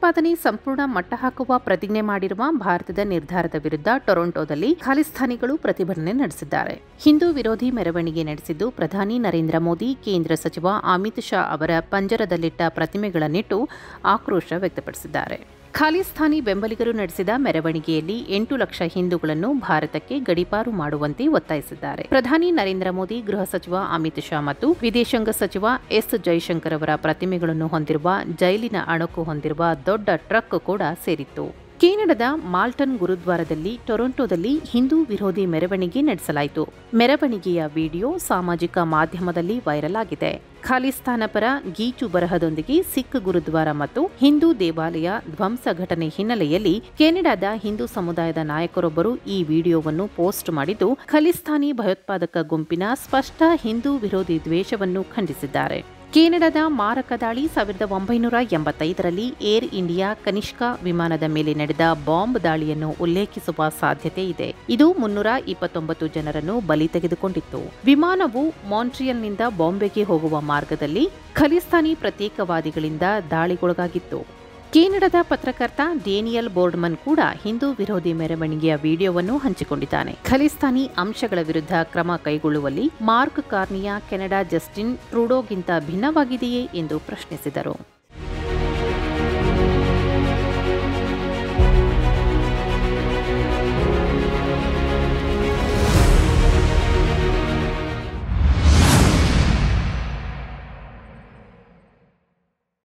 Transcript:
ಭಯೋತ್ಪಾದನೆ ಸಂಪೂರ್ಣ ಮಟ್ಟ ಹಾಕುವ ಪ್ರತಿಜ್ಞೆ ಮಾಡಿರುವ ಭಾರತದ ನಿರ್ಧಾರದ ವಿರುದ್ಧ ಟೊರೊಂಟೊದಲ್ಲಿ ಖಾಲಿಸ್ತಾನಿಗಳು ಪ್ರತಿಭಟನೆ ನಡೆಸಿದ್ದಾರೆ. ಹಿಂದೂ ವಿರೋಧಿ ಮೆರವಣಿಗೆ ನಡೆಸಿದ್ದು ಪ್ರಧಾನಿ ನರೇಂದ್ರ ಮೋದಿ, ಕೇಂದ್ರ ಸಚಿವ ಅಮಿತ್ ಶಾ ಅವರ ಪಂಜರದಲ್ಲಿಟ್ಟ ಪ್ರತಿಮೆಗಳನ್ನಿಟ್ಟು ಆಕ್ರೋಶ ವ್ಯಕ್ತಪಡಿಸಿದ್ದಾರೆ. ಖಾಲಿಸ್ತಾನಿ ಬೆಂಬಲಿಗರು ನಡೆಸಿದ ಮೆರವಣಿಗೆಯಲ್ಲಿ 8 ಲಕ್ಷ ಹಿಂದೂಗಳನ್ನು ಭಾರತಕ್ಕೆ ಗಡೀಪಾರು ಮಾಡುವಂತೆ ಒತ್ತಾಯಿಸಿದ್ದಾರೆ. ಪ್ರಧಾನಿ ನರೇಂದ್ರ ಮೋದಿ, ಗೃಹ ಸಚಿವ ಅಮಿತ್ ಶಾ ಮತ್ತು ವಿದೇಶಾಂಗ ಸಚಿವ ಎಸ್ ಜೈಶಂಕರ್ ಅವರ ಪ್ರತಿಮೆಗಳನ್ನು ಹೊಂದಿರುವ ಜೈಲಿನ ಅಣಕು ಹೊಂದಿರುವ ದೊಡ್ಡ ಟ್ರಕ್ ಕೂಡ ಸೇರಿತ್ತು. ಕೆನಡಾದ ಮಾಲ್ಟನ್ ಗುರುದ್ವಾರದಲ್ಲಿ ಟೊರೊಂಟೊದಲ್ಲಿ ಹಿಂದೂ ವಿರೋಧಿ ಮೆರವಣಿಗೆ ನಡೆಸಲಾಯಿತು. ಮೆರವಣಿಗೆಯ ವಿಡಿಯೋ ಸಾಮಾಜಿಕ ಮಾಧ್ಯಮದಲ್ಲಿ ವೈರಲ್ ಆಗಿದೆ. ಖಾಲಿಸ್ತಾನ ಪರ ಗೀಚು ಬರಹದೊಂದಿಗೆ ಸಿಖ್ ಗುರುದ್ವಾರ ಮತ್ತು ಹಿಂದೂ ದೇವಾಲಯ ಧ್ವಂಸ ಘಟನೆ ಹಿನ್ನೆಲೆಯಲ್ಲಿ ಕೆನಡಾದ ಹಿಂದೂ ಸಮುದಾಯದ ನಾಯಕರೊಬ್ಬರು ಈ ವಿಡಿಯೋವನ್ನು ಪೋಸ್ಟ್ ಮಾಡಿದ್ದು ಖಲಿಸ್ತಾನಿ ಭಯೋತ್ಪಾದಕ ಗುಂಪಿನ ಸ್ಪಷ್ಟ ಹಿಂದೂ ವಿರೋಧಿ ದ್ವೇಷವನ್ನು ಖಂಡಿಸಿದ್ದಾರೆ. ಕೆನಡಾದ ಮಾರಕ ದಾಳಿ 1985ರಲ್ಲಿ ಏರ್ ಇಂಡಿಯಾ ಕನಿಷ್ಕಾ ವಿಮಾನದ ಮೇಲೆ ನಡೆದ ಬಾಂಬ್ ದಾಳಿಯನ್ನು ಉಲ್ಲೇಖಿಸುವ ಸಾಧ್ಯತೆ ಇದೆ. ಇದು 329 ಜನರನ್ನು ಬಲಿ ತೆಗೆದುಕೊಂಡಿತ್ತು. ವಿಮಾನವು ಮಾಂಟ್ರಿಯಲ್ನಿಂದ ಬಾಂಬೆಗೆ ಹೋಗುವ ಮಾರ್ಗದಲ್ಲಿ ಖಲಿಸ್ತಾನಿ ಪ್ರತ್ಯೇಕವಾದಿಗಳಿಂದ ದಾಳಿಗೊಳಗಾಗಿತ್ತು. ಕೆನಡಾದ ಪತ್ರಕರ್ತ ಡೇನಿಯಲ್ ಬೋರ್ಡ್ಮನ್ ಕೂಡ ಹಿಂದೂ ವಿರೋಧಿ ಮೆರವಣಿಗೆಯ ವಿಡಿಯೋವನ್ನು ಹಂಚಿಕೊಂಡಿದ್ದಾನೆ. ಖಲಿಸ್ತಾನಿ ಅಂಶಗಳ ವಿರುದ್ಧ ಕ್ರಮ ಕೈಗೊಳ್ಳುವಲ್ಲಿ ಮಾರ್ಕ್ ಕಾರ್ನಿಯ ಕೆನಡಾ ಜಸ್ಟಿನ್ ಟ್ರೂಡೋಗಿಂತ ಭಿನ್ನವಾಗಿದೆಯೇ ಎಂದು ಪ್ರಶ್ನಿಸಿದರು.